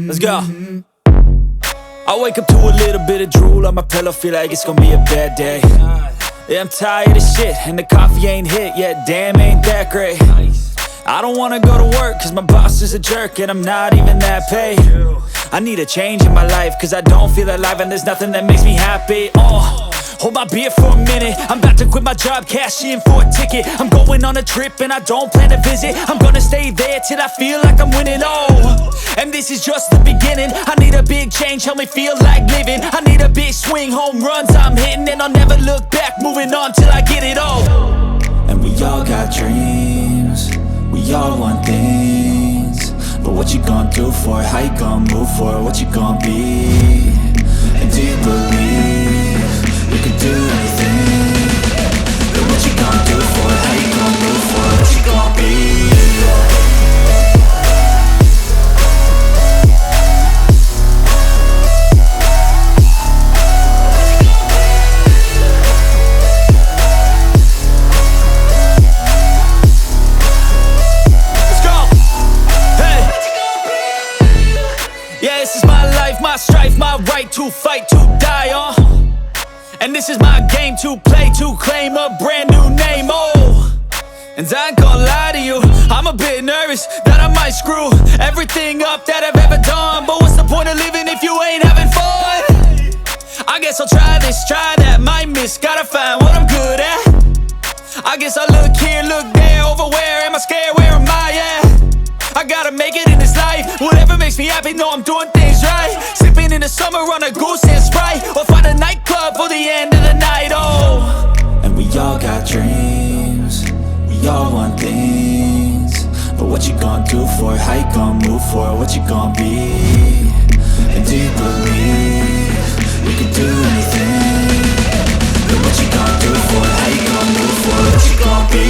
Let's go. I wake up to a little bit of drool on my pillow, feel like it's gonna be a bad day. Yeah, I'm tired of shit, and the coffee ain't hit yet, damn, ain't that great. I don't wanna go to work cause my boss is a jerk and I'm not even that paid. I need a change in my life cause I don't feel alive and there's nothing that makes me happy. Hold my beer for a minute, I'm about to quit my job, cash in for a ticket. I'm going on a trip and I don't plan to visit. I'm gonna stay there till I feel like I'm winning, and this is just the beginning. I need a big change, help me feel like living. I need a big swing, home runs I'm hitting. And I'll never look back, moving on till I get it all. And we all got dreams, we all want things. But what you gonna do for it? How you gonna move for it? What you gonna be? And do you believe you can do anything? But what you gonna do for it? How you gonna move for it? What you gonna be? Yeah, this is my life, my strife, my right to fight, to die on. And this is my game to play, to claim a brand new name, And I ain't gonna lie to you, I'm a bit nervous that I might screw everything up that I've ever done. But what's the point of living if you ain't having fun? I guess I'll try this, try that, might miss, gotta find what I'm good at. I guess I look here, look there, over where am I scared, where am I at? I gotta make it in this life. Whatever makes me happy, know I'm doing things right. Sipping in the summer on a goose and Sprite, or find a nightclub for the end of the night, And we all got dreams, we all want things. But what you gonna do for it? How you gonna move for it? What you gonna be? And do you believe you can do anything? But what you gonna do for it? How you gonna move for it? What you gonna be?